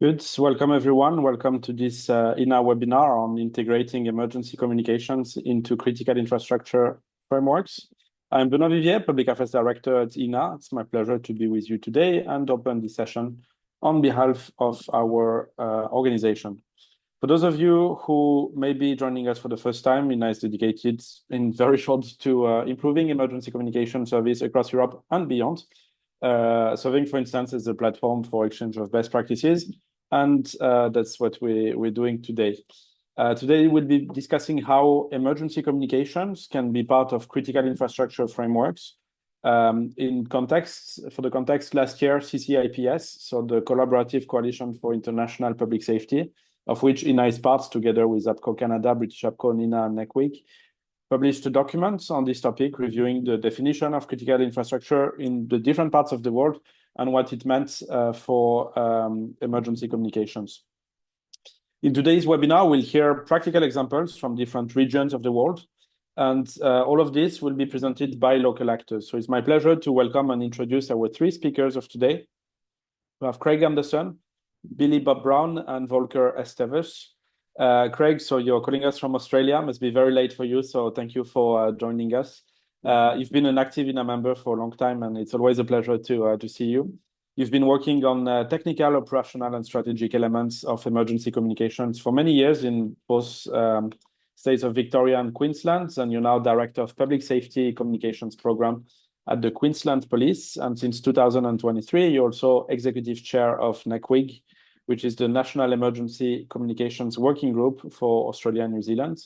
Good. Welcome, everyone. Welcome to this INA webinar on integrating emergency communications into critical infrastructure frameworks. I'm Benoît Vivier, Public Affairs Director at INA. It's my pleasure to be with you today and open this session on behalf of our organization. For those of you who may be joining us for the first time, INA is dedicated in very short to improving emergency communication service across Europe and beyond. Serving, for instance, as a platform for exchange of best practices. And that's what we're doing today. Today, we'll be discussing how emergency communications can be part of critical infrastructure frameworks. For the context, last year, CCIPS, so the Collaborative Coalition for International Public Safety, of which INA is part, together with APCO Canada, British APCO, NINA, and NECWIC, published a document on this topic, reviewing the definition of critical infrastructure in the different parts of the world and what it meant for emergency communications. In today's webinar, we'll hear practical examples from different regions of the world, and all of this will be presented by local actors. So it's my pleasure to welcome and introduce our three speakers of today. We have Craig Anderson, Billy Bob Brown, and Volker Esteves. Craig, so you're calling us from Australia. Must be very late for you, so thank you for joining us. You've been an active INA member for a long time, and it's always a pleasure to see you. You've been working on technical, operational, and strategic elements of emergency communications for many years in both states of Victoria and Queensland, and you're now Director of Public Safety Communications Program at the Queensland Police. And since 2023, you're also Executive Chair of NECWIG, which is the National Emergency Communications Working Group for Australia and New Zealand.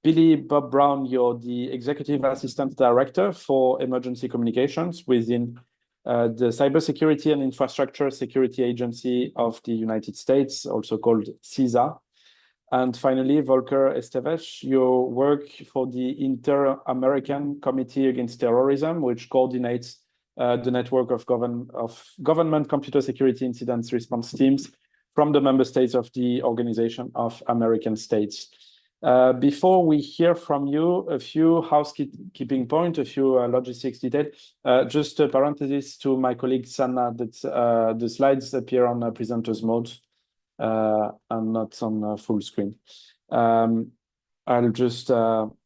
Billy Bob Brown, you're the Executive Assistant Director for Emergency Communications within the Cybersecurity and Infrastructure Security Agency of the United States, also called CISA. And finally, Volker Esteves, you work for the Inter-American Committee Against Terrorism, which coordinates the network of government computer security incidents response teams from the member states of the Organization of American States. Before we hear from you, a few housekeeping points, a few logistics details. Just a parenthesis to my colleague Sanna, that the slides appear on presenter's mode and not on full screen. I'll just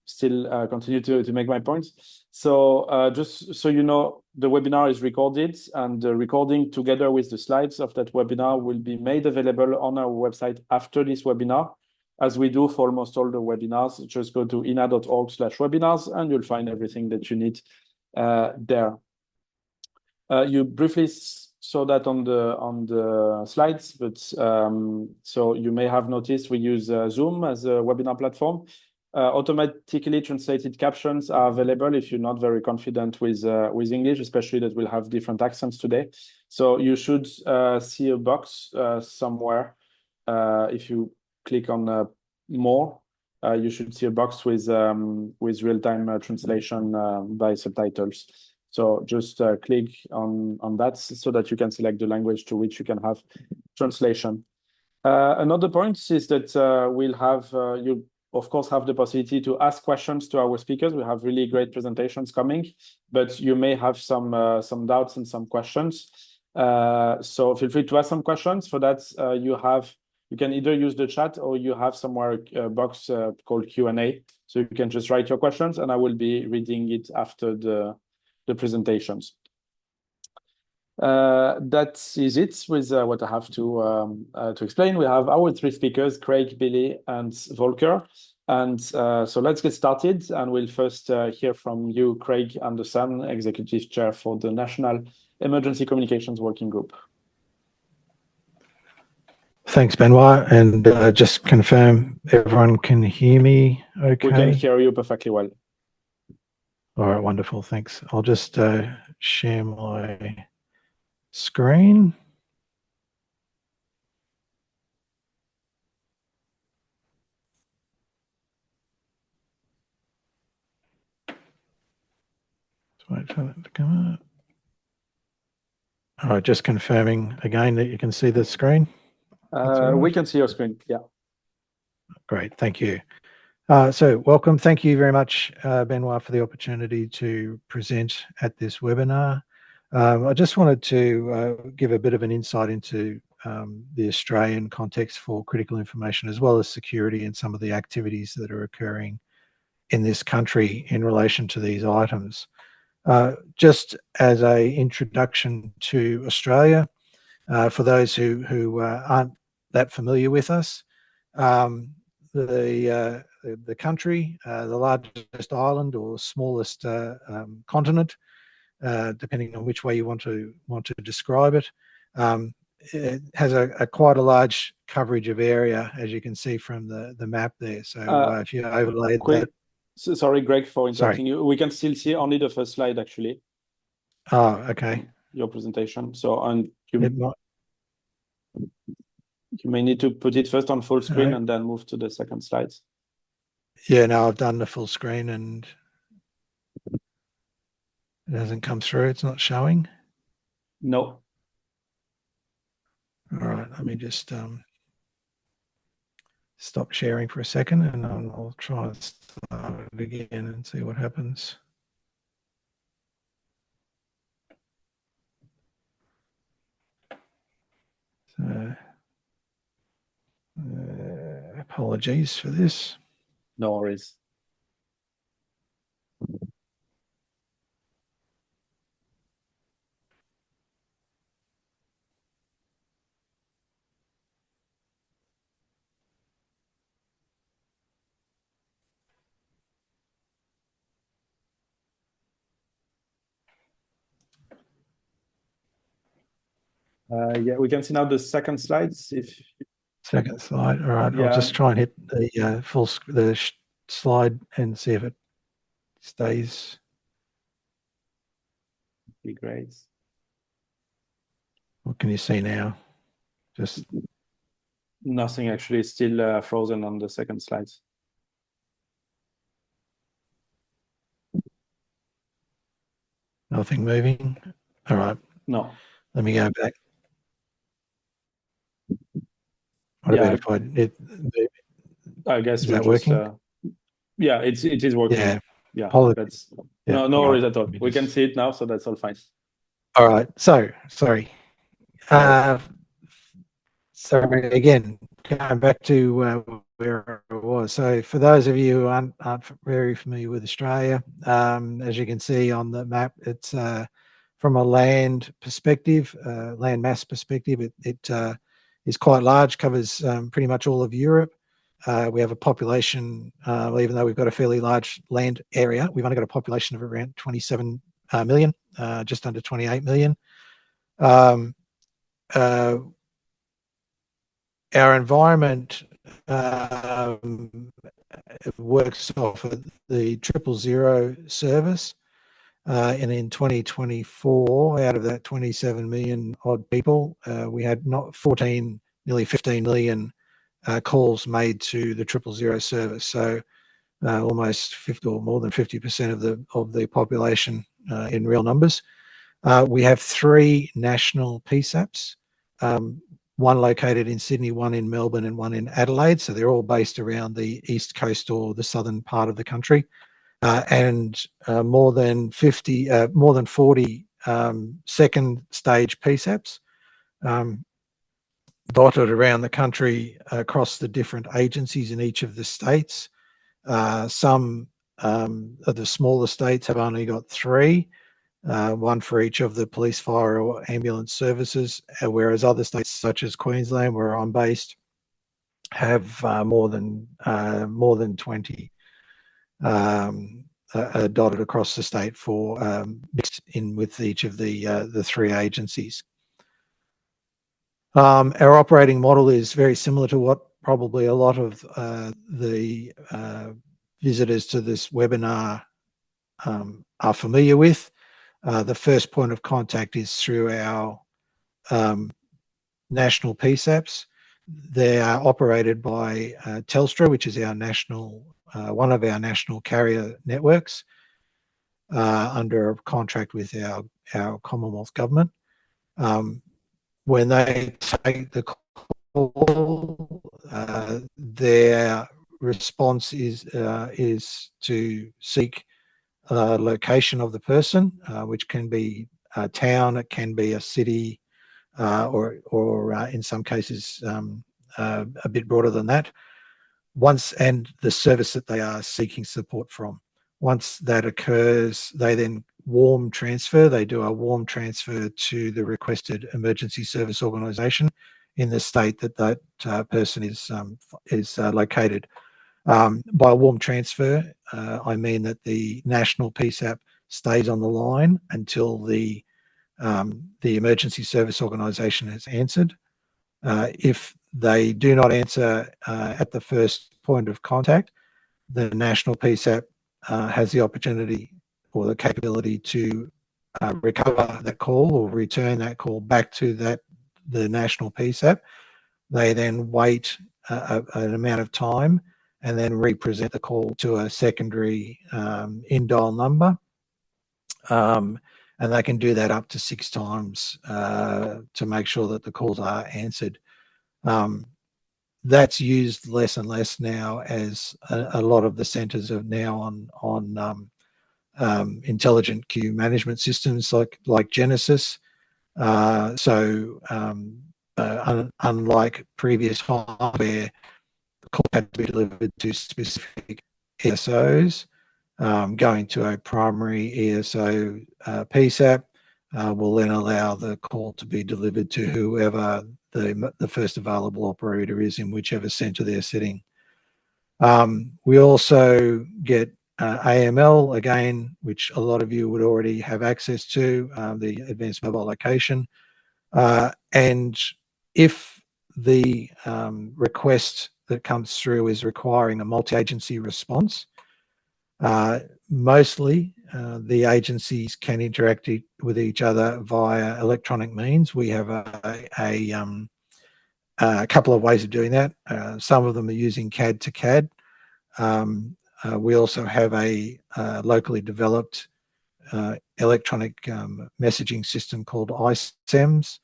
still continue to make my points. So just so you know, the webinar is recorded, and the recording together with the slides of that webinar will be made available on our website after this webinar. As we do for almost all the webinars, just go to ina.org/webinars and you'll find everything that you need there. You briefly saw that on the slides, but so you may have noticed we use Zoom as a webinar platform. Automatically translated captions are available if you're not very confident with English, especially that we'll have different accents today. So you should see a box somewhere. If you click on more, you should see a box with real-time translation by subtitles. So just click on that so that you can select the language to which you can have translation. Another point is that we'll have you of course have the possibility to ask questions to our speakers. We have really great presentations coming, but you may have some doubts and some questions. So feel free to ask some questions. For that, you can either use the chat or you have somewhere a box called Q&A. So you can just write your questions and I will be reading it after the presentations. That is it with what I have to explain. We have our three speakers, Craig, Billy, and Volker. And so let's get started. And we'll first hear from you, Craig Anderson, Executive Chair for the National Emergency Communications Working Group. Thanks, Benoit. And just confirm everyone can hear me okay? We can hear you perfectly well. All right, wonderful. Thanks. I'll just share my screen. Just wait for that to come up. All right, just confirming again that you can see the screen. We can see your screen, yeah. Great, thank you. So welcome. Thank you very much, Benoit, for the opportunity to present at this webinar. I just wanted to give a bit of an insight into the Australian context for critical information, as well as security and some of the activities that are occurring in this country in relation to these items. Just as an introduction to Australia, for those who aren't that familiar with us, the country, the largest island or smallest continent, depending on which way you want to describe it, it has a quite a large coverage of area, as you can see from the map there. So if you overlay that. Sorry, Greg, for interrupting you. We can still see only the first slide, actually. Oh, okay. Your presentation. So you may need to put it first on full screen and then move to the second slides. Yeah, no, I've done the full screen and it hasn't come through. It's not showing. No. All right, let me just stop sharing for a second and I'll try and start it again and see what happens. So, apologies for this. No worries. Yeah, we can see now the second slides. Second slide. All right, yeah. I'll just try and hit the slide and see if it stays. Be great. What can you see now? Just nothing, actually. Still frozen on the second slide. Nothing moving. All right. No. Let me go back. What about if I guess is that working? Yeah, it is working. Yeah. That's no worries at all. We can see it now, so that's all fine. All right. So sorry. So again, going back to where I was. So for those of you who aren't very familiar with Australia, as you can see on the map, it's from a land perspective, land mass perspective, it is quite large, covers pretty much all of Europe. We have a population, even though we've got a fairly large land area, we've only got a population of around 27 million, just under 28 million. Our environment works off of the 000 service. And in 2024, out of that 27 million odd people, we had nearly 15 million calls made to the 000 service. So almost 50 or more than 50% of the population in real numbers. We have 3 national PSAPs, one located in Sydney, one in Melbourne, and one in Adelaide. So they're all based around the east coast or the southern part of the country. And more than 40 second stage PSAPs dotted around the country across the different agencies in each of the states. Some of the smaller states have only got 3, one for each of the police, fire, or ambulance services, whereas other states such as Queensland, where I'm based, have more than 20 dotted across the state for mixed in with each of the 3 agencies. Our operating model is very similar to what probably a lot of the visitors to this webinar are familiar with. The first point of contact is through our national PSAPs. They are operated by Telstra, which is our national, one of our national carrier networks, under a contract with our Commonwealth government. When they take the call, their response is to seek location of the person, which can be a town, it can be a city, or in some cases a bit broader than that. And the service that they are seeking support from. Once that occurs, they then warm transfer. They do a warm transfer to the requested emergency service organisation in the state that that person is located. By warm transfer, I mean that the national PSAP stays on the line until the emergency service organisation has answered. If they do not answer at the first point of contact, the national PSAP has the opportunity or the capability to recover that call or return that call back to the national PSAP. They then wait an amount of time and then represent the call to a secondary in-dial number. And they can do that up to 6 times to make sure that the calls are answered. That's used less and less now, as a lot of the centres are now on intelligent queue management systems like Genesis. Unlike previous times where the call had to be delivered to specific ESOs, going to a primary ESO PSAP will then allow the call to be delivered to whoever the first available operator is in whichever centre they're sitting. We also get AML, again, which a lot of you would already have access to, the Advanced Mobile Location. And if the request that comes through is requiring a multi-agency response, mostly the agencies can interact with each other via electronic means. We have a couple of ways of doing that. Some of them are using CAD to CAD. We also have a locally developed electronic messaging system called iSEMS,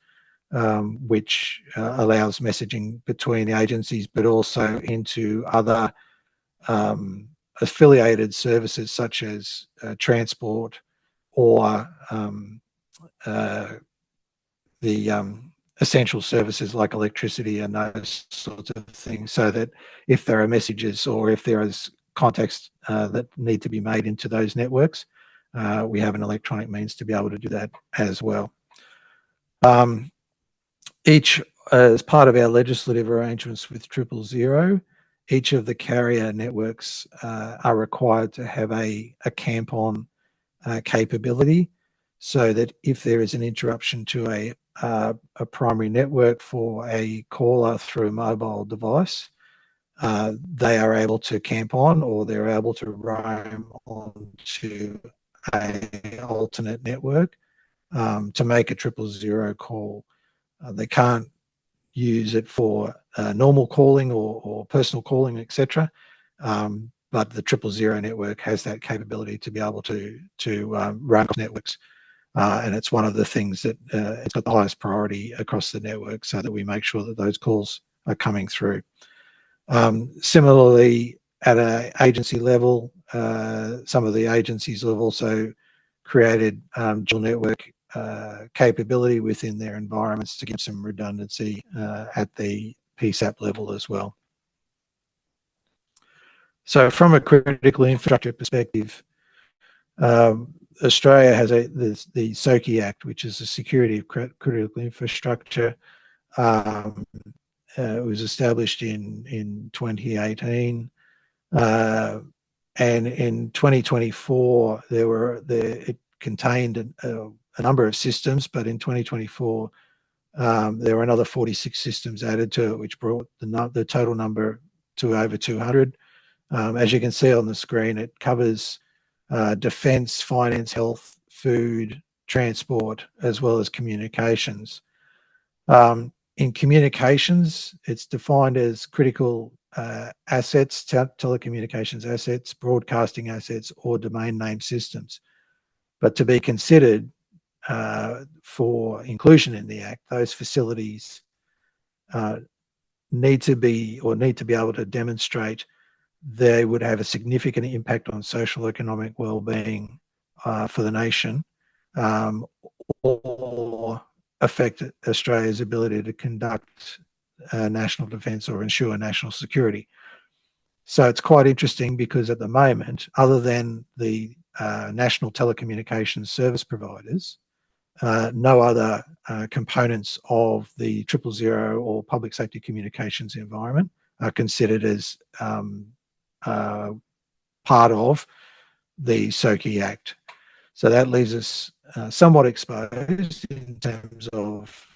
which allows messaging between the agencies, but also into other affiliated services such as transport or the essential services like electricity and those sorts of things, so that if there are messages or if there is contacts that need to be made into those networks, we have an electronic means to be able to do that as well. As part of our legislative arrangements with 000, each of the carrier networks are required to have a CAMP-on capability, so that if there is an interruption to a primary network for a caller through a mobile device, they are able to camp on, or they're able to roam onto an alternate network to make a 000 call. They can't use it for normal calling or personal calling, etc. But the 000 network has that capability to be able to run networks. And it's one of the things that it's got the highest priority across the network, so that we make sure that those calls are coming through. Similarly, at an agency level, some of the agencies have also created dual network capability within their environments to give some redundancy at the PSAP level as well. So from a critical infrastructure perspective, Australia has the SOCI Act, which is the Security of Critical Infrastructure. It was established in 2018, and in 2024 it contained a number of systems, but in 2024 there were another 46 systems added to it, which brought the total number to over 200. As you can see on the screen, it covers defence, finance, health, food, transport, as well as communications. In communications, it's defined as critical assets, telecommunications assets, broadcasting assets, or domain name systems. But to be considered for inclusion in the Act, those facilities need to be able to demonstrate they would have a significant impact on social economic well-being for the nation, or affect Australia's ability to conduct national defence or ensure national security. So it's quite interesting because at the moment, other than the national telecommunications service providers, no other components of the 000 or public safety communications environment are considered as part of the SOCI Act. So that leaves us somewhat exposed in terms of,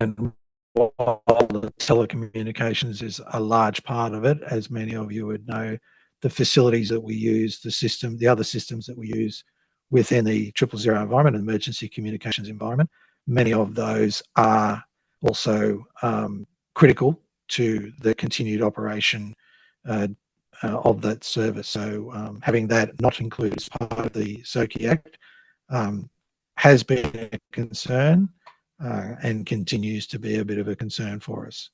and while the telecommunications is a large part of it, as many of you would know, the facilities that we use, the other systems that we use within the 000 environment, emergency communications environment, many of those are also critical to the continued operation of that service. So having that not included as part of the SOCI Act has been a concern and continues to be a bit of a concern for us.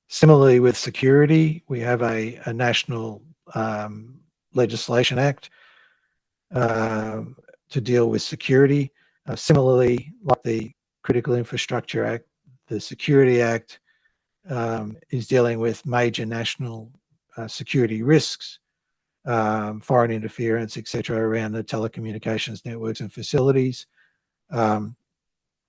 Similarly, with security, we have a national legislation act to deal with security. Similarly, like the Critical Infrastructure Act, the Security Act is dealing with major national security risks, foreign interference, etc., around the telecommunications networks and facilities.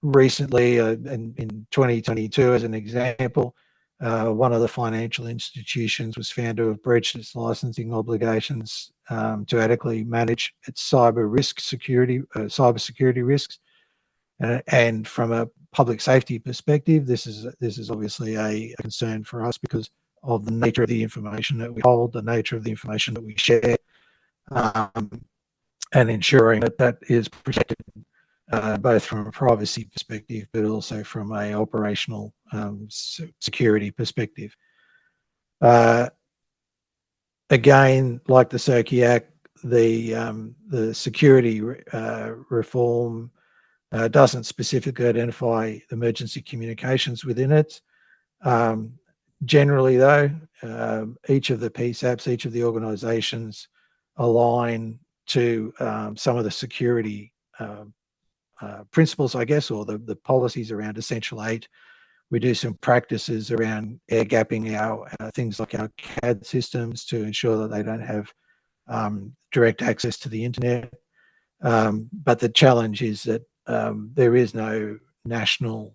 Recently, in 2022, as an example, one of the financial institutions was found to have breached its licensing obligations to adequately manage its cyber security risks. And from a public safety perspective, this is obviously a concern for us because of the nature of the information that we hold, the nature of the information that we share, and ensuring that that is protected both from a privacy perspective, but also from a operational security perspective. Again, like the SOCI Act, the security reform doesn't specifically identify emergency communications within it. Generally, though, each of the PSAPs, each of the organisations align to some of the security principles, I guess, or the policies around Essential 8. We do some practices around air gapping our things like our CAD systems to ensure that they don't have direct access to the internet. But the challenge is that there is no national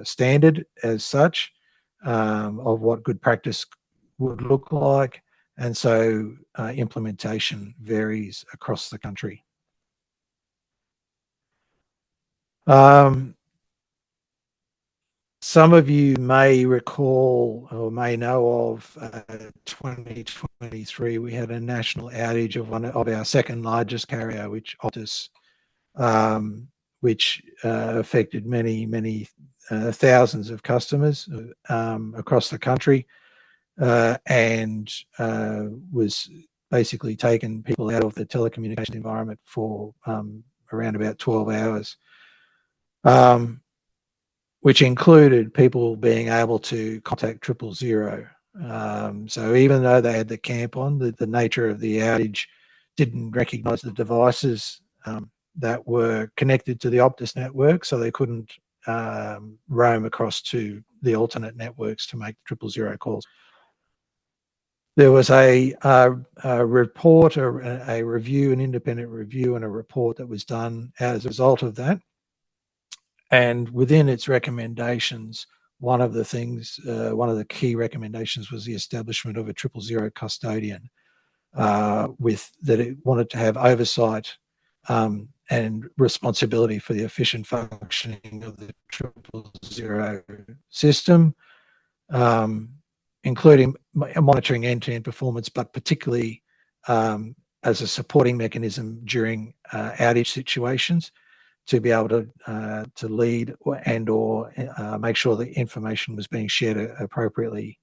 standard as such of what good practice would look like. And so implementation varies across the country. Some of you may recall or may know of 2023, we had a national outage of one of our second largest carrier, which Optus, which affected many thousands of customers across the country, and was basically taking people out of the telecommunication environment for around about 12 hours. Which included people being able to contact 000. So even though they had the camp on, the nature of the outage didn't recognise the devices that were connected to the Optus network, so they couldn't roam across to the alternate networks to make 000 calls. There was a report, a review, an independent review and a report that was done as a result of that. And within its recommendations, one of the key recommendations was the establishment of a 000 custodian, with that it wanted to have oversight and responsibility for the efficient functioning of the 000 system, including monitoring end-to-end performance, but particularly as a supporting mechanism during outage situations, to be able to lead or make sure the information was being shared appropriately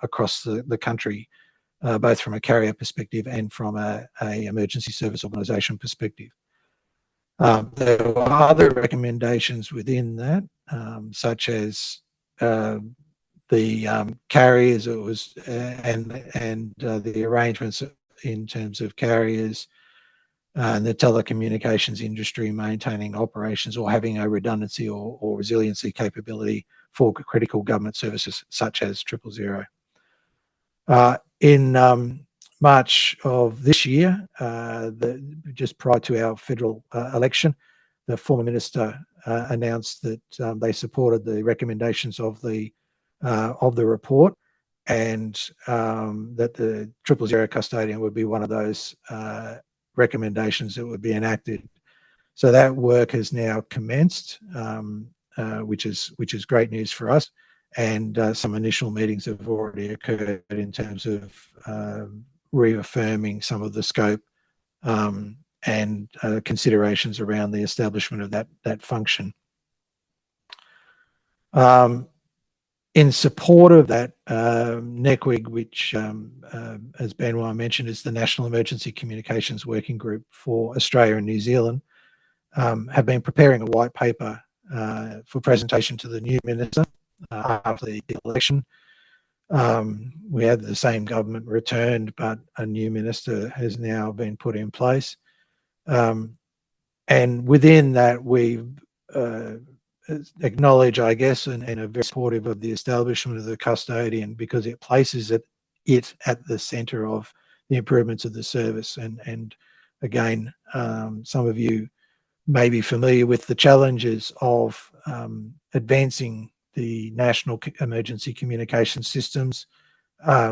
across the country, both from a carrier perspective and from a emergency service organisation perspective. There were other recommendations within that, such as the carriers, and the arrangements in terms of carriers and the telecommunications industry maintaining operations or having a redundancy or resiliency capability for critical government services such as 000. In March of this year, just prior to our federal election, the former minister announced that they supported the recommendations of the report, and that the 000 custodian would be one of those recommendations that would be enacted. So that work has now commenced, which is great news for us. And some initial meetings have already occurred in terms of reaffirming some of the scope and considerations around the establishment of that function. In support of that, NECWIG, which, as Benoit mentioned, is the National Emergency Communications Working Group for Australia and New Zealand, have been preparing a white paper for presentation to the new minister after the election. We had the same government returned, but a new minister has now been put in place. And within that, we've acknowledge, I guess, and are very supportive of the establishment of the custodian, because it places it at the centre of the improvements of the service. And again, some of you may be familiar with the challenges of advancing the national emergency communication systems,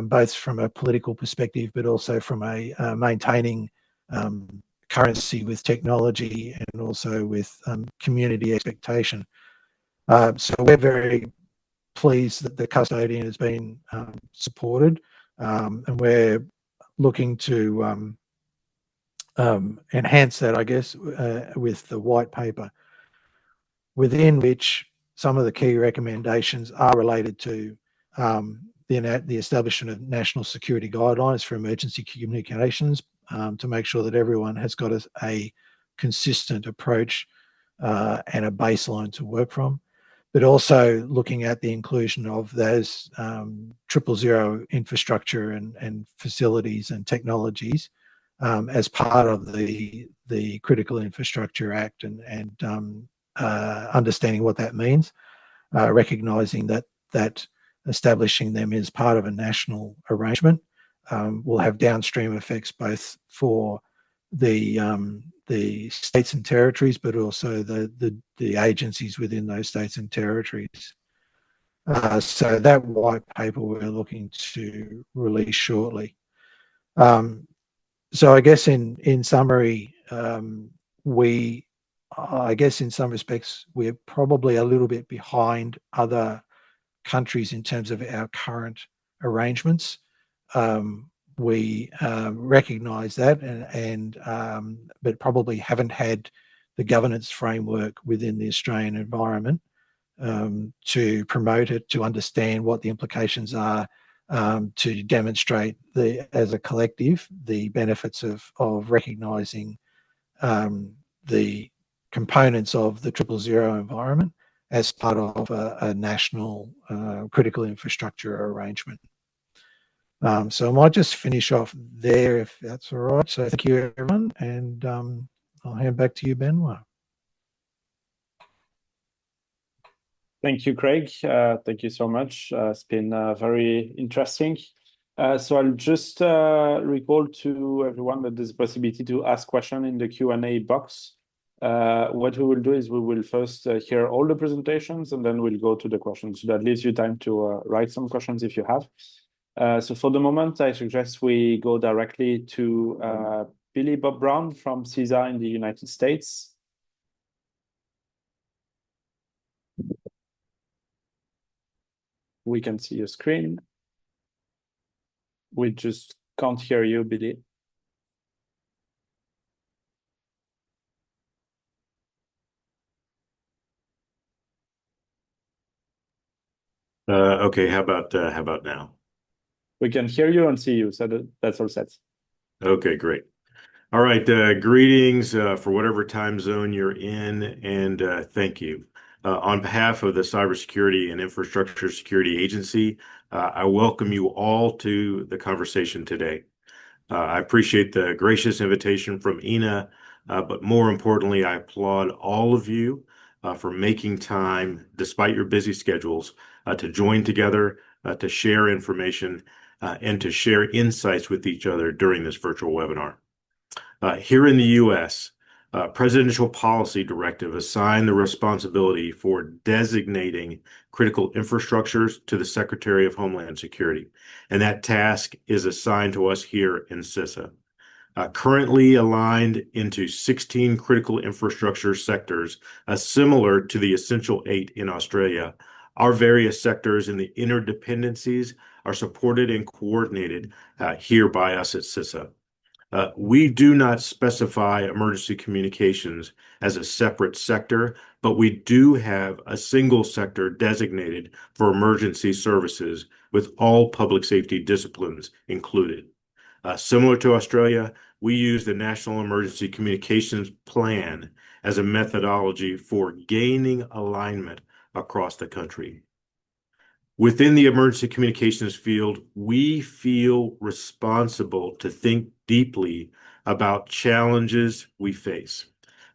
both from a political perspective, but also from a maintaining currency with technology and also with community expectation. So we're very pleased that the custodian has been supported, and we're looking to enhance that, I guess, with the white paper, within which some of the key recommendations are related to the establishment of national security guidelines for emergency communications, to make sure that everyone has got a consistent approach and a baseline to work from, but also looking at the inclusion of those 000 infrastructure and facilities and technologies as part of the Critical Infrastructure Act, and understanding what that means, recognising that establishing them as part of a national arrangement will have downstream effects both for the states and territories, but also the agencies within those states and territories. So that white paper we're looking to release shortly. So I guess in summary, I guess in some respects we're probably a little bit behind other countries in terms of our current arrangements. We recognise that, but probably haven't had the governance framework within the Australian environment to promote it, to understand what the implications are, to demonstrate as a collective the benefits of recognising the components of the 000 environment as part of a national critical infrastructure arrangement. So I might just finish off there if that's all right. So thank you, everyone, and I'll hand back to you, Benoit. Thank you, Craig. Thank you so much. It's been very interesting. So I'll just recall to everyone that there's a possibility to ask questions in the Q&A box. What we will do is we will first hear all the presentations, and then we'll go to the questions. So that leaves you time to write some questions if you have. So for the moment, I suggest we go directly to Billy Bob Brown from CISA in the United States. We can see your screen. We just can't hear you, Billy. Okay, how about now? We can hear you and see you, so that's all set. Okay, great. All right, greetings for whatever time zone you're in, and thank you. On behalf of the Cybersecurity and Infrastructure Security Agency, I welcome you all to the conversation today. I appreciate the gracious invitation from Ina, but more importantly, I applaud all of you for making time, despite your busy schedules, to join together, to share information, and to share insights with each other during this virtual webinar. Here in the U.S., Presidential Policy Directive assigned the responsibility for designating critical infrastructures to the Secretary of Homeland Security, and that task is assigned to us here in CISA. Currently aligned into 16 critical infrastructure sectors, similar to the Essential 8 in Australia, our various sectors and the interdependencies are supported and coordinated here by us at CISA. We do not specify emergency communications as a separate sector, but we do have a single sector designated for emergency services with all public safety disciplines included. Similar to Australia, we use the National Emergency Communications Plan as a methodology for gaining alignment across the country. Within the emergency communications field, we feel responsible to think deeply about challenges we face,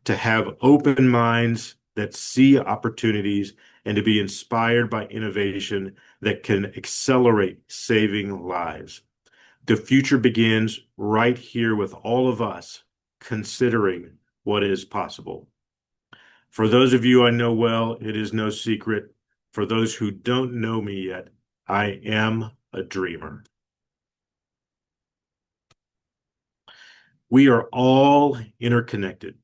to have open minds that see opportunities, and to be inspired by innovation that can accelerate saving lives. The future begins right here with all of us considering what is possible. For those of you I know well, it is no secret. For those who don't know me yet, I am a dreamer. We are all interconnected.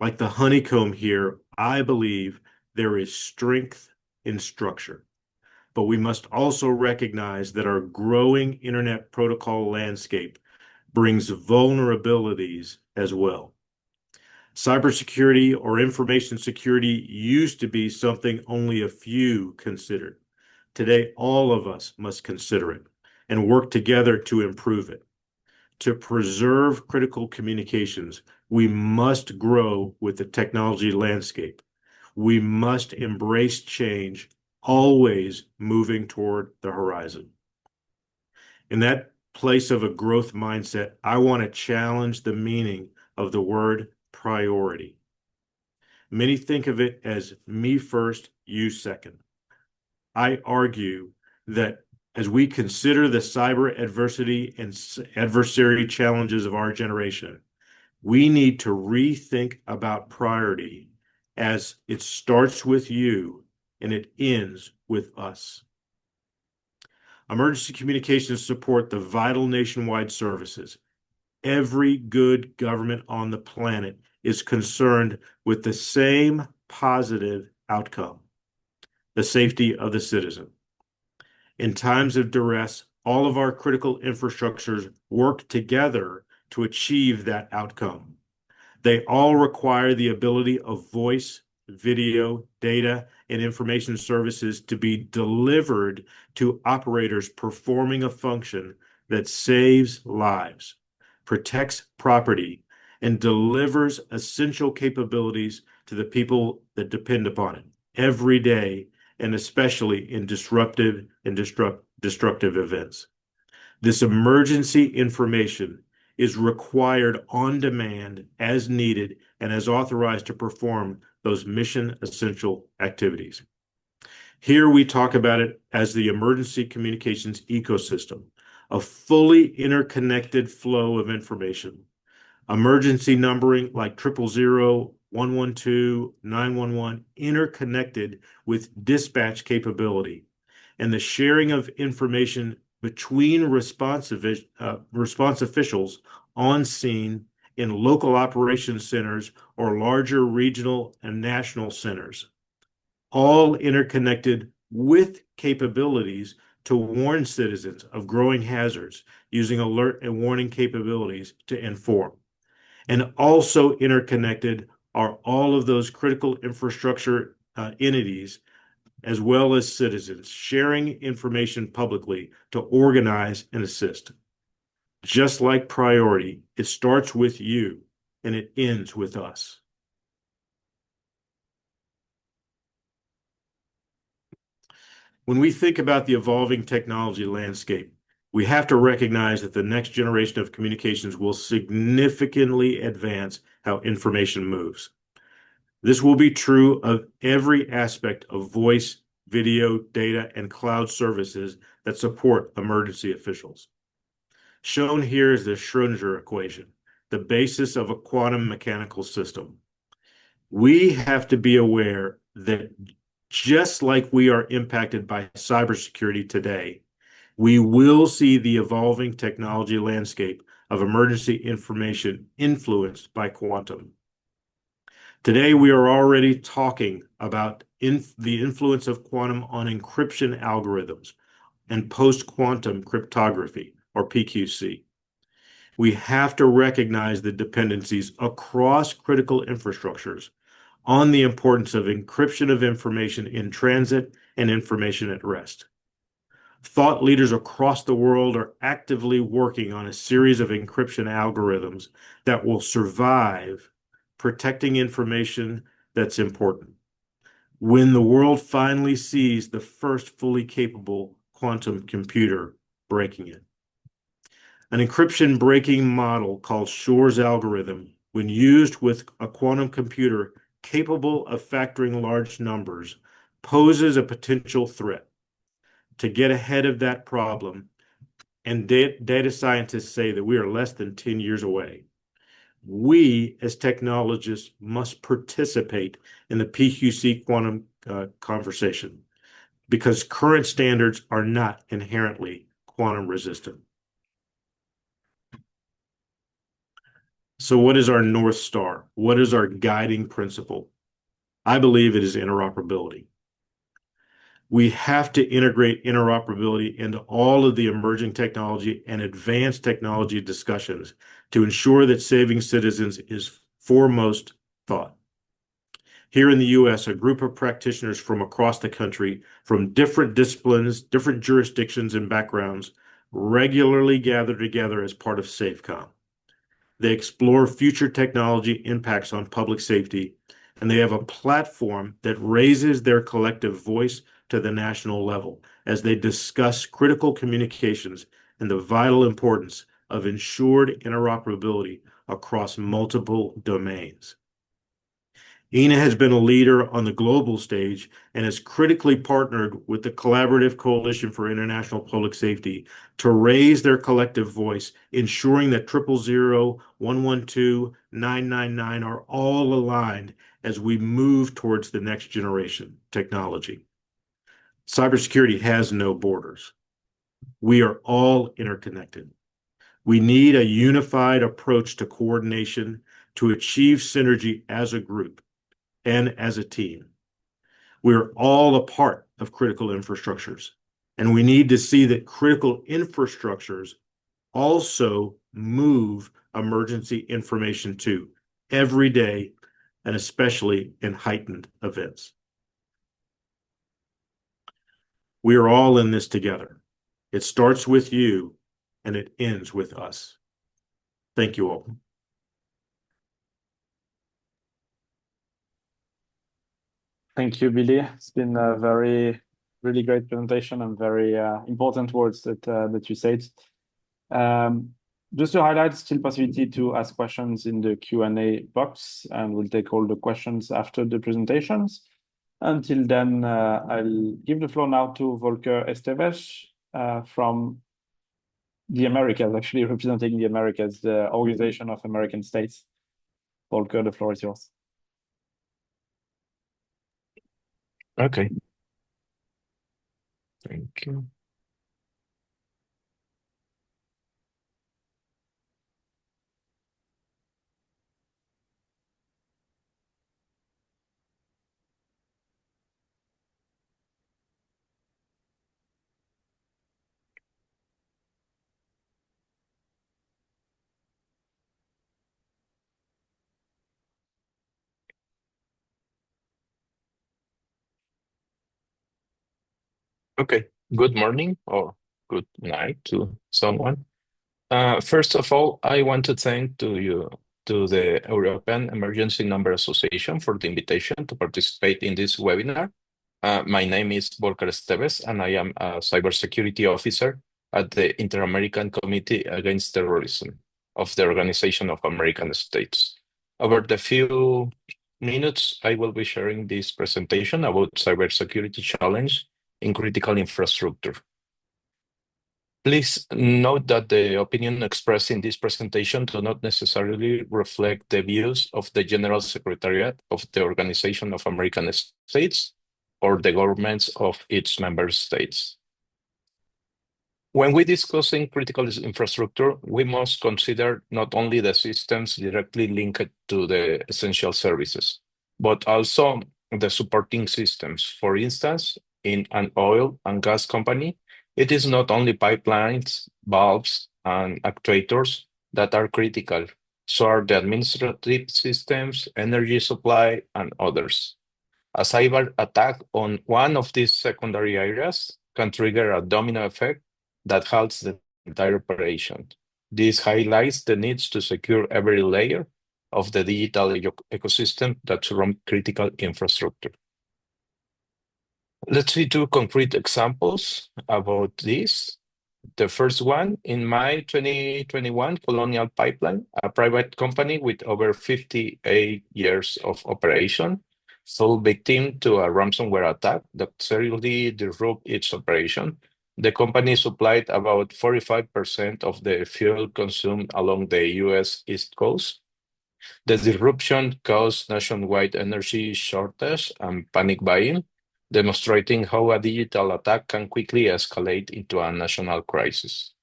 Like the honeycomb here, I believe there is strength in structure. But we must also recognize that our growing internet protocol landscape brings vulnerabilities as well. Cybersecurity or information security used to be something only a few considered. Today, all of us must consider it and work together to improve it. To preserve critical communications, we must grow with the technology landscape. We must embrace change, always moving toward the horizon. In that place of a growth mindset, I want to challenge the meaning of the word priority. Many think of it as me first, you second. I argue that as we consider the cyber adversity and adversary challenges of our generation, we need to rethink about priority as it starts with you and it ends with us. Emergency communications support the vital nationwide services. Every good government on the planet is concerned with the same positive outcome, the safety of the citizen. In times of duress, all of our critical infrastructures work together to achieve that outcome. They all require the ability of voice, video, data, and information services to be delivered to operators performing a function that saves lives, protects property, and delivers essential capabilities to the people that depend upon it every day, and especially in disruptive and destructive events. This emergency information is required on demand as needed and as authorized to perform those mission essential activities. Here we talk about it as the emergency communications ecosystem, a fully interconnected flow of information. Emergency numbering like 000, 112, 911 interconnected with dispatch capability, and the sharing of information between response officials on scene in local operations centers or larger regional and national centers, all interconnected with capabilities to warn citizens of growing hazards using alert and warning capabilities to inform. And also interconnected are all of those critical infrastructure entities, as well as citizens, sharing information publicly to organize and assist. Just like priority, it starts with you and it ends with us. When we think about the evolving technology landscape, We have to recognize that the next generation of communications will significantly advance how information moves. This will be true of every aspect of voice, video, data, and cloud services that support emergency officials. Shown here is the Schrödinger equation, the basis of a quantum mechanical system. We have to be aware that just like we are impacted by cybersecurity today, we will see the evolving technology landscape of emergency information influenced by quantum. Today, we are already talking about the influence of quantum on encryption algorithms and post-quantum cryptography, or PQC. We have to recognize the dependencies across critical infrastructures on the importance of encryption of information in transit and information at rest. Thought leaders across the world are actively working on a series of encryption algorithms that will survive protecting information that's important. When the world finally sees the first fully capable quantum computer breaking it. An encryption breaking model called Shor's algorithm, when used with a quantum computer capable of factoring large numbers, poses a potential threat. To get ahead of that problem, and data scientists say that we are less than 10 years away, we as technologists must participate in the PQC quantum conversation because current standards are not inherently quantum resistant. So what is our North Star? What is our guiding principle? I believe it is interoperability. We have to integrate interoperability into all of the emerging technology and advanced technology discussions to ensure that saving citizens is foremost thought. Here in the US, a group of practitioners from across the country, from different disciplines, different jurisdictions and backgrounds, regularly gather together as part of SAFECOM. They explore future technology impacts on public safety, and they have a platform that raises their collective voice to the national level as they discuss critical communications and the vital importance of ensured interoperability across multiple domains. ENA has been a leader on the global stage and has critically partnered with the Collaborative Coalition for International Public Safety to raise their collective voice, ensuring that 000, 112, 999 are all aligned as we move towards the next generation technology. Cybersecurity has no borders. We are all interconnected. We need a unified approach to coordination to achieve synergy as a group and as a team. We're all a part of critical infrastructures, and we need to see that critical infrastructures also move emergency information too, every day, and especially in heightened events. We are all in this together. It starts with you, and it ends with us. Thank you all. Thank you, Billy. It's been a really great presentation and very important words that you said. Just to highlight, still possibility to ask questions in the Q&A box, and we'll take all the questions after the presentations. Until then, I'll give the floor now to Volker Esteves from the Americas, actually representing the Americas, the Organization of American States. Volker, the floor is yours. Okay. Thank you. Okay, good morning or good night to someone. First of all, I want to thank to the European Emergency Number Association for the invitation to participate in this webinar. My name is Volker Esteves, and I am a cybersecurity officer at the Inter-American Committee Against Terrorism of the Organization of American States. Over the few minutes, I will be sharing this presentation about cybersecurity challenge in critical infrastructure. Please note that the opinion expressed in this presentation do not necessarily reflect the views of the General Secretariat of the Organization of American States or the governments of its member states. When we discuss in critical infrastructure, we must consider not only the systems directly linked to the essential services, but also the supporting systems. For instance, in an oil and gas company, it is not only pipelines, valves, and actuators that are critical, so are the administrative systems, energy supply, and others. A cyber attack on one of these secondary areas can trigger a domino effect that halts the entire operation. This highlights the needs to secure every layer of the digital ecosystem that surrounds critical infrastructure. Let's see two concrete examples about this. The first one, in May 2021, Colonial Pipeline, a private company with over 58 years of operation, fell victim to a ransomware attack that seriously disrupted its operation. The company supplied about 45% of the fuel consumed along the US East Coast. The disruption caused nationwide energy shortage and panic buying, demonstrating how a digital attack can quickly escalate into a national crisis.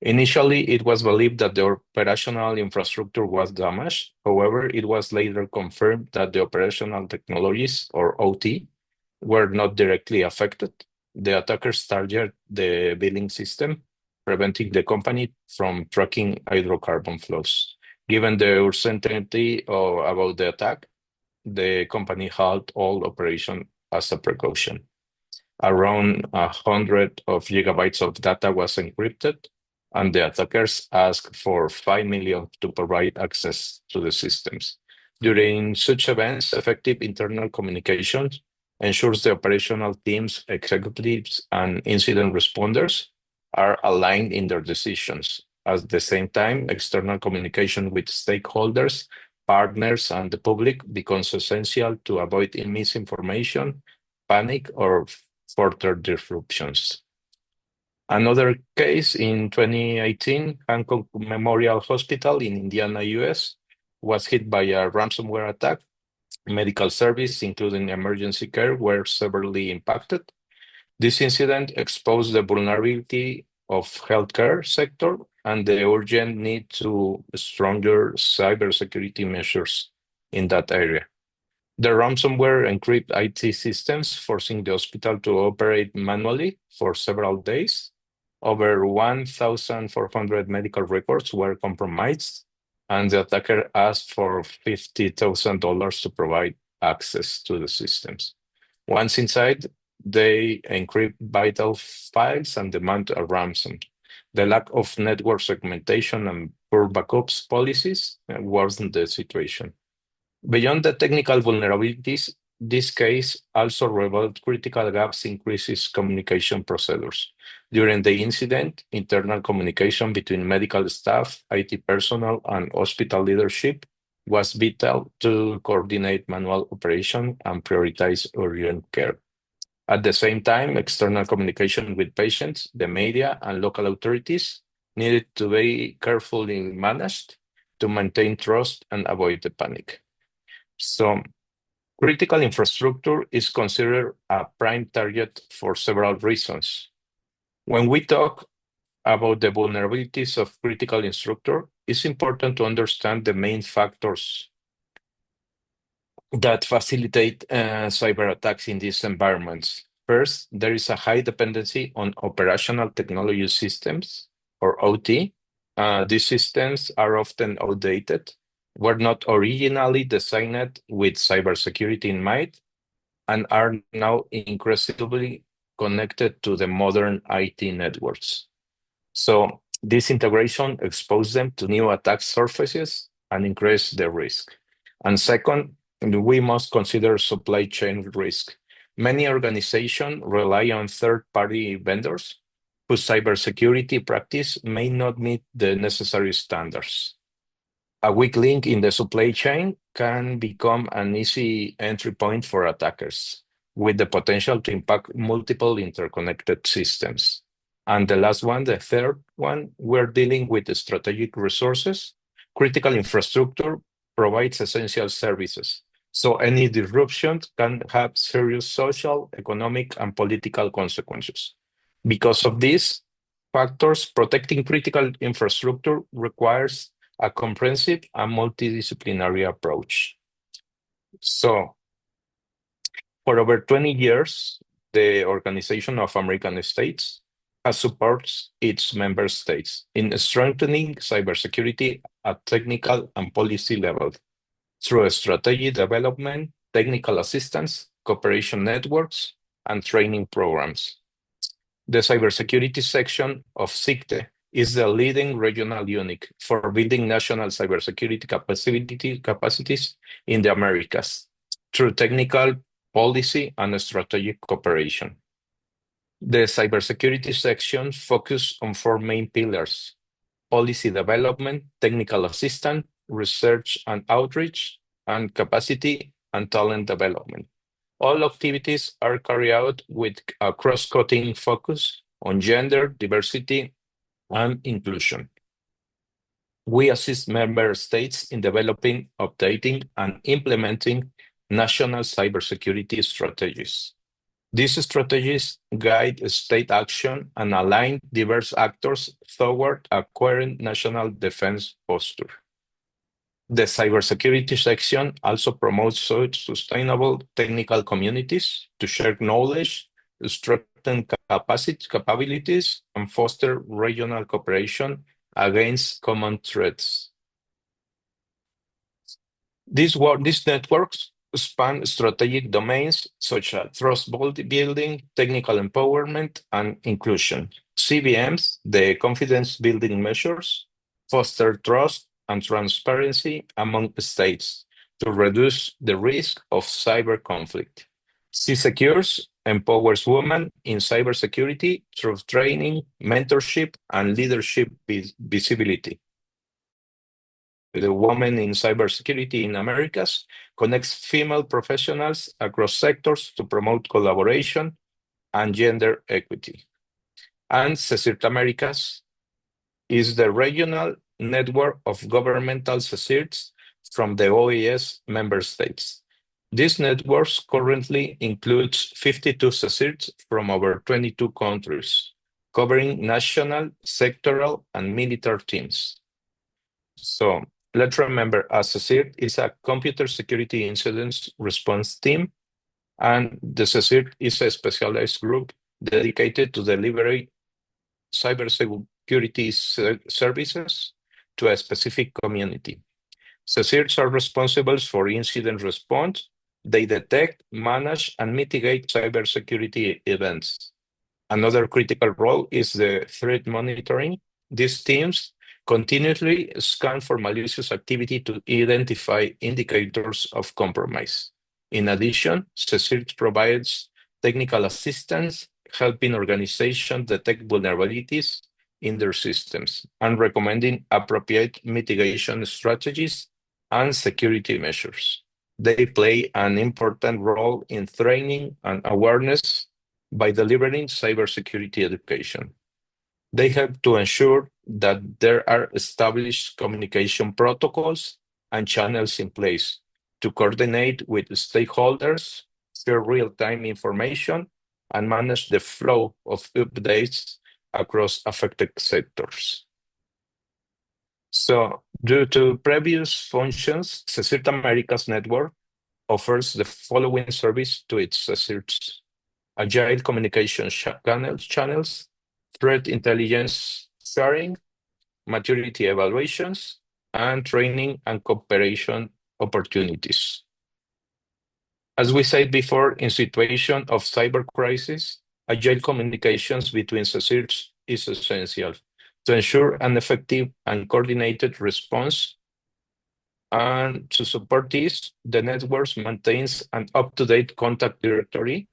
Initially, it was believed that the operational infrastructure was damaged. However, it was later confirmed that the operational technologies, or OT, were not directly affected. The attackers targeted the billing system, preventing the company from tracking hydrocarbon flows. Given the uncertainty about the attack, the company halted all operation as a precaution. Around 100 of gigabytes of data was encrypted, and the attackers asked for 5 million to provide access to the systems. During such events, effective internal communication ensures the operational teams, executives, and incident responders are aligned in their decisions. At the same time, external communication with stakeholders, partners, and the public becomes essential to avoid misinformation, panic, or further disruptions. Another case in 2018, Hancock Memorial Hospital in Indiana, US, was hit by a ransomware attack. Medical service, including emergency care, were severely impacted. This incident exposed the vulnerability of healthcare sector and the urgent need to stronger cybersecurity measures in that area. The ransomware encrypted IT systems, forcing the hospital to operate manually for several days. Over 1,400 medical records were compromised, and the attacker asked for $50,000 to provide access to the systems. Once inside, they encrypt vital files and demand a ransom. The lack of network segmentation and poor backups policies worsened the situation. Beyond the technical vulnerabilities, this case also revealed critical gaps in crisis communication procedures. During the incident, internal communication between medical staff, IT personnel, and hospital leadership was vital to coordinate manual operation and prioritize urgent care. At the same time, external communication with patients, the media, and local authorities needed to be carefully managed to maintain trust and avoid the panic. So, critical infrastructure is considered a prime target for several reasons. When we talk about the vulnerabilities of critical infrastructure, it's important to understand the main factors that facilitate cyber attacks in these environments. First, there is a high dependency on operational technology systems, or OT. These systems are often outdated, were not originally designed with cybersecurity in mind, and are now increasingly connected to the modern IT networks. So this integration exposes them to new attack surfaces and increase the risk. And second, we must consider supply chain risk. Many organizations rely on third-party vendors whose cybersecurity practice may not meet the necessary standards. A weak link in the supply chain can become an easy entry point for attackers, with the potential to impact multiple interconnected systems. And the last one, the third one, we're dealing with the strategic resources. Critical infrastructure provides essential services, so any disruption can have serious social, economic, and political consequences. Because of these factors, protecting critical infrastructure requires a comprehensive and multidisciplinary approach. So, for over 20 years, the Organization of American States has supported its member states in strengthening cybersecurity at technical and policy level through strategy development, technical assistance, cooperation networks, and training programs. The cybersecurity section of CICTE is the leading regional unit for building national cybersecurity capacities in the Americas through technical, policy, and strategic cooperation. The cybersecurity section focuses on four main pillars: policy development, technical assistance, research and outreach, and capacity and talent development. All activities are carried out with a cross-cutting focus on gender, diversity, and inclusion. We assist member states in developing, updating, and implementing national cybersecurity strategies. These strategies guide state action and align diverse actors toward a coherent national defense posture. The cybersecurity section also promotes sustainable technical communities to share knowledge, strengthen capabilities, and foster regional cooperation against common threats. These networks span strategic domains such as trust building, technical empowerment, and inclusion. CBMs, the confidence building measures, foster trust and transparency among states to reduce the risk of cyber conflict. C-Secures empowers women in cybersecurity through training, mentorship, and leadership visibility. The Women in Cybersecurity in Americas connects female professionals across sectors to promote collaboration and gender equity. And CECIRT Americas is the regional network of governmental CECIRTs from the OAS member states. This network currently includes 52 CECIRTs from over 22 countries, covering national, sectoral, and military teams. So let's remember, a CECIRT is a computer security incident response team, and the CECIRT is a specialized group dedicated to delivering cybersecurity services to a specific community. CECIRTs are responsible for incident response. They detect, manage, and mitigate cybersecurity events. Another critical role is the threat monitoring. These teams continuously scan for malicious activity to identify indicators of compromise. In addition, CECIRT provides technical assistance, helping organizations detect vulnerabilities in their systems and recommending appropriate mitigation strategies and security measures. They play an important role in training and awareness by delivering cybersecurity education. They help to ensure that there are established communication protocols and channels in place to coordinate with stakeholders, share real-time information, and manage the flow of updates across affected sectors. So, due to previous functions, CECIRT Americas Network offers the following service to its CECIRTs: agile communication channels, threat intelligence sharing, maturity evaluations, and training and cooperation opportunities. As we said before, in situation of cyber crisis, agile communications between CECIRTs is essential to ensure an effective and coordinated response. And to support this, the network maintains an up-to-date contact directory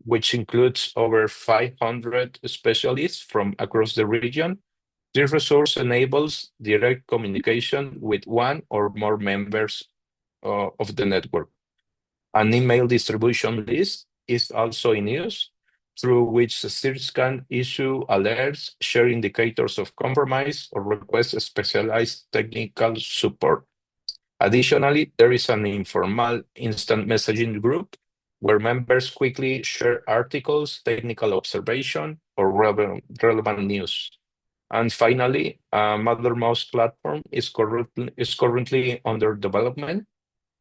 which includes over 500 specialists from across the region. This resource enables direct communication with one or more members of the network. An email distribution list is also in use, through which CSIRTs can issue alerts, share indicators of compromise, or request specialized technical support. Additionally, there is an informal instant messaging group where members quickly share articles, technical observation, or relevant news. And finally, a Mattermost platform is currently under development,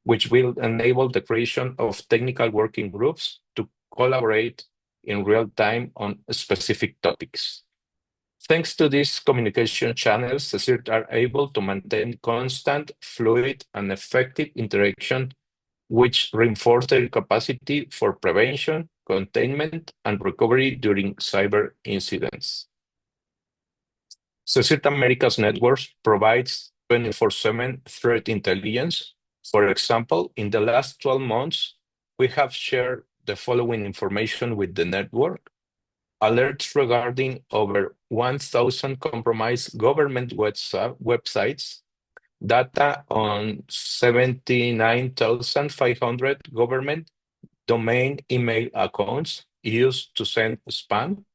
which will enable the creation of technical working groups to collaborate in real time on specific topics. Thanks to these communication channels, CSIRT are able to maintain constant, fluid, and effective interaction, which reinforce their capacity for prevention, containment, and recovery during cyber incidents. CSIRT Americas Networks provides 24/7 threat intelligence. For example, in the last 12 months, we have shared the following information with the network: alerts regarding over 1,000 compromised government websites, data on 79,500 government domain email accounts used to send spam,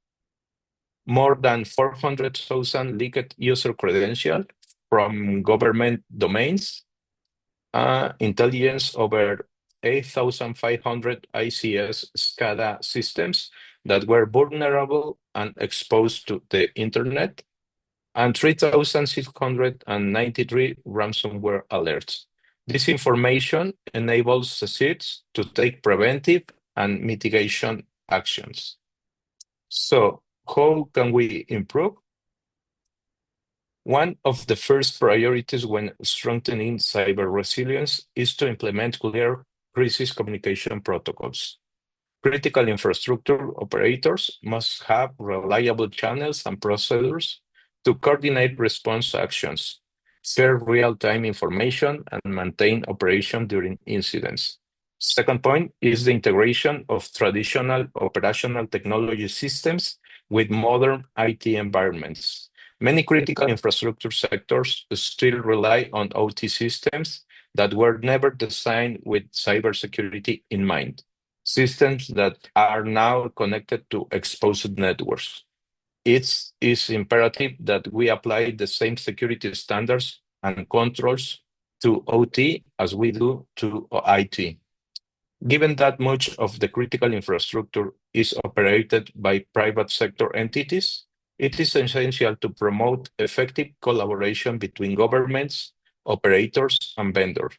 more than 400,000 leaked user credentials from government domains, intelligence over 8,500 ICS SCADA systems that were vulnerable and exposed to the internet, and 3,693 ransomware alerts. This information enables CSIRTs to take preventive and mitigation actions. So, how can we improve? One of the first priorities when strengthening cyber resilience is to implement clear crisis communication protocols. Critical infrastructure operators must have reliable channels and procedures to coordinate response actions, share real-time information, and maintain operation during incidents. Second point is the integration of traditional operational technology systems with modern IT environments. Many critical infrastructure sectors still rely on OT systems that were never designed with cybersecurity in mind, systems that are now connected to exposed networks. It is imperative that we apply the same security standards and controls to OT as we do to IT. Given that much of the critical infrastructure is operated by private sector entities, it is essential to promote effective collaboration between governments, operators, and vendors.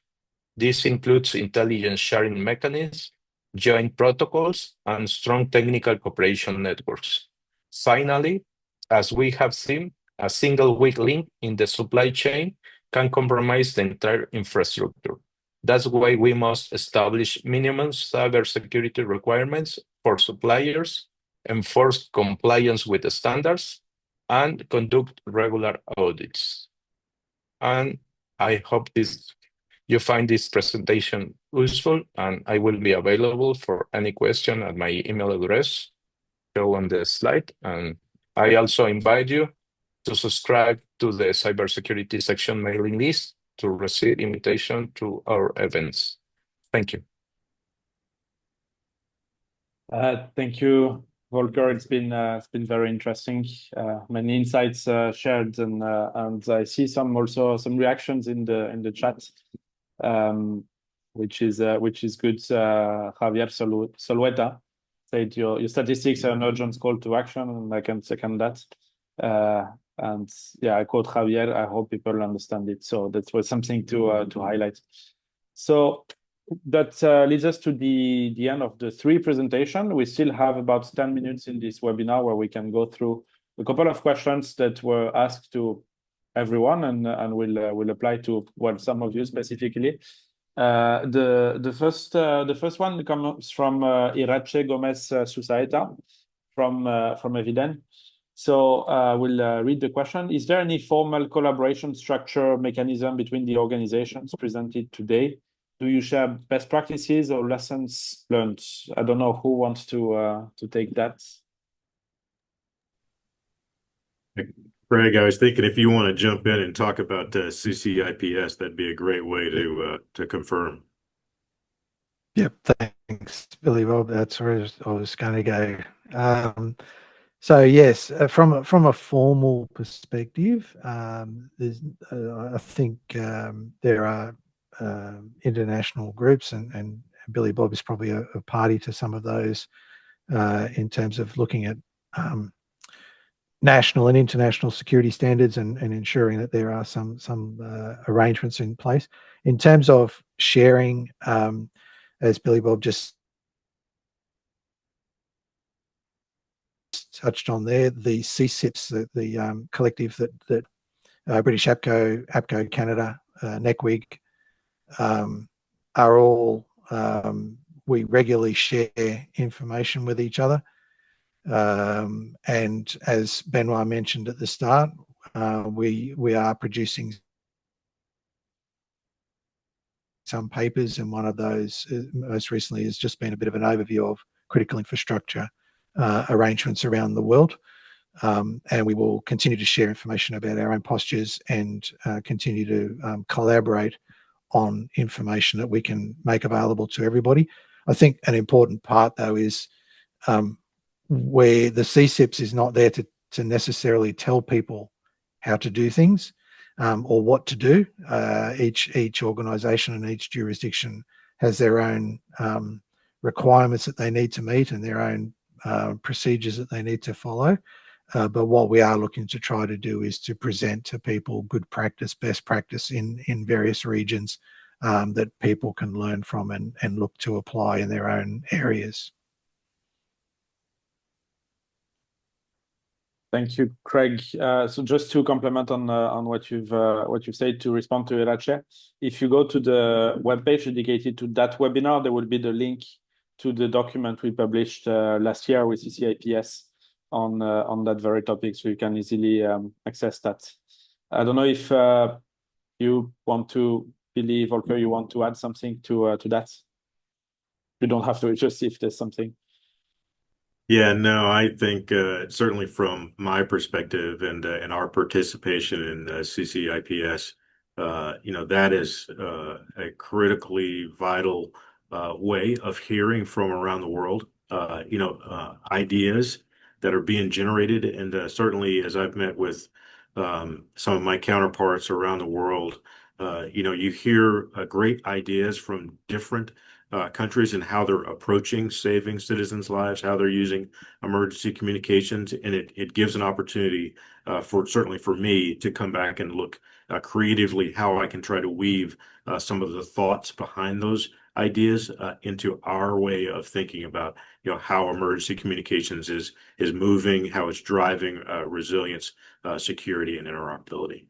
This includes intelligence sharing mechanisms, joint protocols, and strong technical cooperation networks. Finally, as we have seen, a single weak link in the supply chain can compromise the entire infrastructure. That's why we must establish minimum cybersecurity requirements for suppliers, enforce compliance with the standards, and conduct regular audits. And I hope you find this presentation useful, and I will be available for any question at my email address shown on the slide. And I also invite you to subscribe to the cybersecurity section mailing list to receive invitation to our events. Thank you. Thank you, Volker. It's been very interesting. Many insights shared, and I see some reactions in the chat, which is good. Javier Solueta said your statistics are an urgent call to action, and I can second that. And yeah, I quote Javier. I hope people understand it. So that was something to highlight. So that leads us to the end of the 3 presentation. We still have about 10 minutes in this webinar where we can go through a couple of questions that were asked to everyone, and will apply to some of you specifically. The first one comes from Irache Gomez Susaeta from Eviden. So we'll read the question. Is there any formal collaboration structure mechanism between the organizations presented today do you share best practices or lessons learned? I don't know who wants to take that. Craig, I was thinking if you want to jump in and talk about CCIPS, that'd be a great way to confirm. Yep, thanks, Billy Bob. That's where I was going to go. So yes, from a formal perspective, there's I think there are international groups, and Billy Bob is probably a party to some of those in terms of looking at national and international security standards and ensuring that there are some arrangements in place. In terms of sharing, as Billy Bob just touched on there, the CSIPs, the collective that British APCO Canada, NECWIG, are all, we regularly share information with each other. And as Benoit mentioned at the start, we are producing some papers, and one of those most recently has just been a bit of an overview of critical infrastructure arrangements around the world. And we will continue to share information about our own postures and continue to collaborate on information that we can make available to everybody. I think an important part, though, is where the CSIPs is not there to necessarily tell people how to do things or what to do. Each organisation and each jurisdiction has their own requirements that they need to meet and their own procedures that they need to follow. But what we are looking to try to do is to present to people good practice, best practice in various regions that people can learn from and look to apply in their own areas. Thank you, Craig. So just to comment on what you've said, to respond to Irache, if you go to the webpage dedicated to that webinar, there will be the link to the document we published last year with CCIPS on that very topic, so you can easily access that. I don't know if you want to, Billy, Volker, you want to add something to that? You don't have to, just if there's something. Yeah, no, I think certainly from my perspective and our participation in CCIPS, that is a critically vital way of hearing from around the world, ideas that are being generated. And certainly, as I've met with some of my counterparts around the world, you hear great ideas from different countries and how they're approaching saving citizens' lives, how they're using emergency communications, and it gives an opportunity certainly for me to come back and look creatively how I can try to weave some of the thoughts behind those ideas into our way of thinking about how emergency communications is moving, how it's driving resilience, security, and interoperability.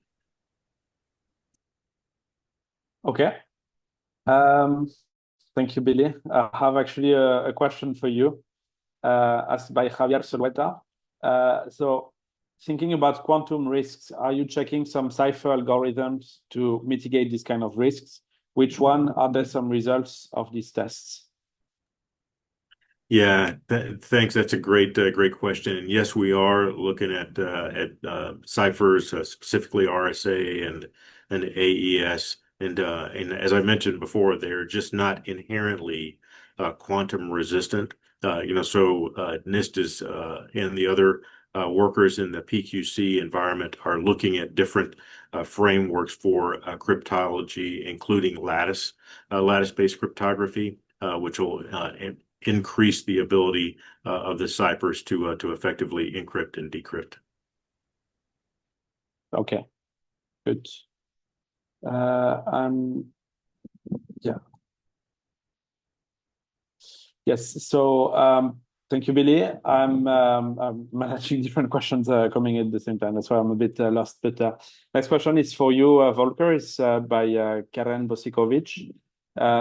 Okay. Thank you, Billy. I have actually a question for you, asked by Javier Solueta. So, thinking about quantum risks, are you checking some cipher algorithms to mitigate these kind of risks? Which one are there some results of these tests? Yeah, thanks. That's a great question. And yes, we are looking at ciphers, specifically RSA and AES. And as I mentioned before, they're just not inherently quantum resistant. So NIST is and the other workers in the PQC environment are looking at different frameworks for cryptology, including lattice-based cryptography, which will increase the ability of the ciphers to effectively encrypt and decrypt. Okay, good. Yeah. Yes. So thank you, Billy. I'm managing different questions coming at the same time. That's why I'm a bit lost. But next question is for you, Volker. It's by Karen Bosikovic.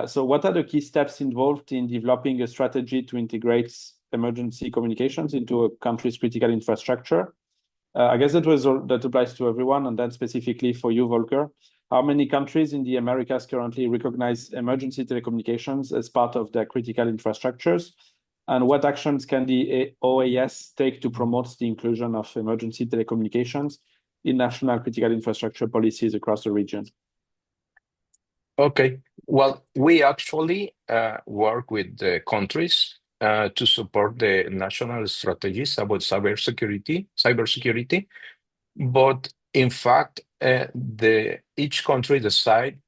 So what are the key steps involved in developing a strategy to integrate emergency communications into a country's critical infrastructure? I guess that applies to everyone, and then specifically for you, Volker. How many countries in the Americas currently recognize emergency telecommunications as part of their critical infrastructures? And what actions can the OAS take to promote the inclusion of emergency telecommunications in national critical infrastructure policies across the region? Okay. Well, we actually work with the countries to support the national strategies about cybersecurity. But in fact, each country decide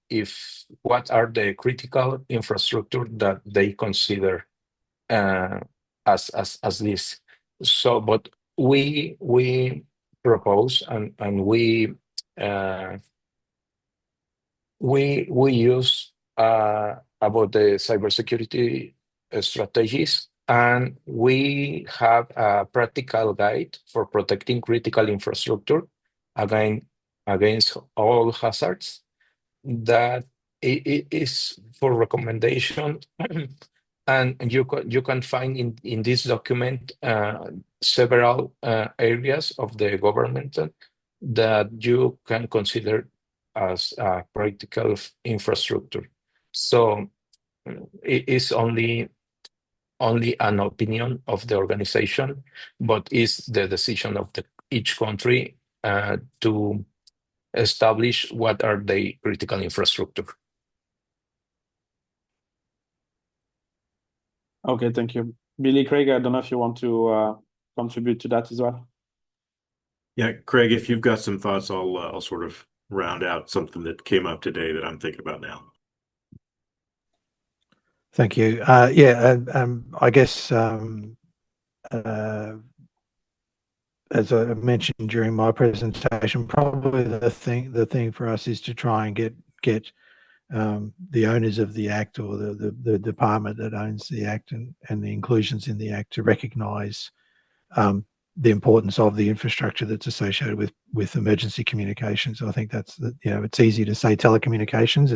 what are the critical infrastructure that they consider as this. So, but we propose and we use about the cybersecurity strategies, and we have a practical guide for protecting critical infrastructure against all hazards that it is for recommendation. And you can find in this document several areas of the government that you can consider as critical infrastructure. So it is only an opinion of the organization, but is the decision of each country to establish what are the critical infrastructure. Okay, thank you. Billy, Craig, I don't know if you want to contribute to that as well. Yeah, Craig, if you've got some thoughts, I'll sort of round out something that came up today that I'm thinking about now. Thank you. I guess as I mentioned during my presentation, probably the thing for us is to try and get the owners of the Act, or the department that owns the Act and the inclusions in the Act, to recognise the importance of the infrastructure that's associated with emergency communications. I think that's it's easy to say telecommunications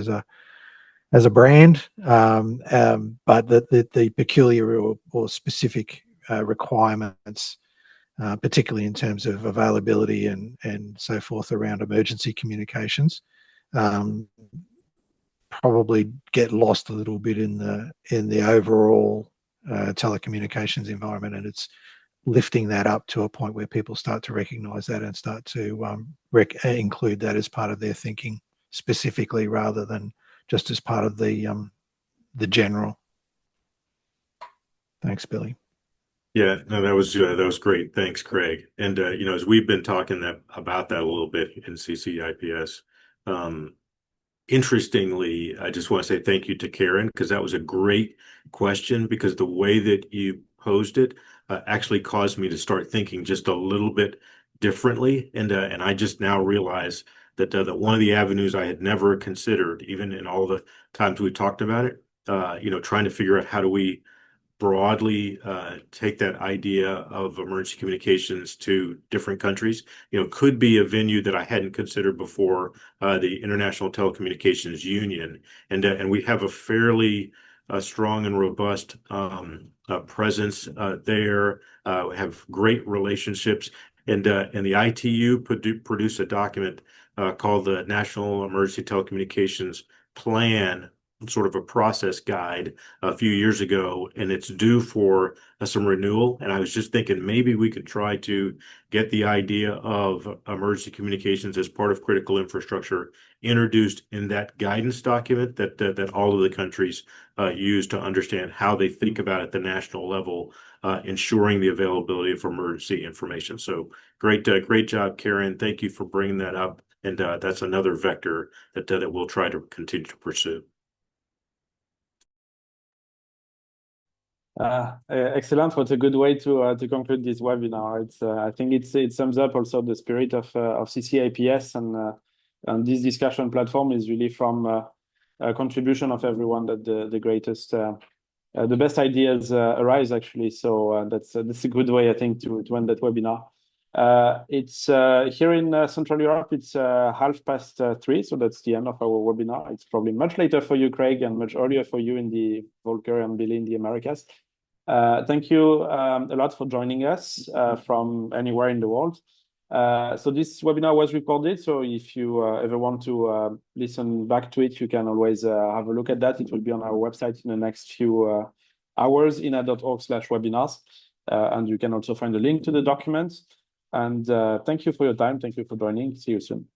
as a brand, but the peculiar or specific requirements, particularly in terms of availability and so forth around emergency communications, probably get lost a little bit in the overall telecommunications environment, and it's lifting that up to a point where people start to recognize that and start to include that as part of their thinking specifically, rather than just as part of the general. Thanks, Billy. Yeah, no, that was great. Thanks, Craig. And as we've been talking about that a little bit in CCIPS, interestingly, I just want to say thank you to Karen, because that was a great question, because the way that you posed it actually caused me to start thinking just a little bit differently. And I just now realize that one of the avenues I had never considered, even in all the times we talked about it, trying to figure out how do we broadly take that idea of emergency communications to different countries, could be a venue that I hadn't considered before, the International Telecommunications Union. And we have a fairly strong and robust presence there. We have great relationships. And the ITU produced a document called the National Emergency Telecommunications Plan, sort of a process guide, a few years ago, and it's due for some renewal. And I was just thinking maybe we could try to get the idea of emergency communications as part of critical infrastructure introduced in that guidance document that all of the countries use to understand how they think about at the national level, ensuring the availability of emergency information. So great job, Karen. Thank you for bringing that up. And that's another vector that we'll try to continue to pursue. Excellent. What's a good way to conclude this webinar? I think it sums up also the spirit of CCIPS, and this discussion platform is really from a contribution of everyone that the best ideas arise, actually. So that's a good way, I think, to end that webinar. It's here in Central Europe. It's 3:30, so that's the end of our webinar. It's probably much later for you, Craig, and much earlier for you in the Volker and Billy in the Americas. Thank you a lot for joining us from anywhere in the world. So this webinar was recorded. So if you ever want to listen back to it, you can always have a look at that. It will be on our website in the next few hours, ina.org/webinars. And you can also find a link to the document. And thank you for your time. Thank you for joining. See you soon.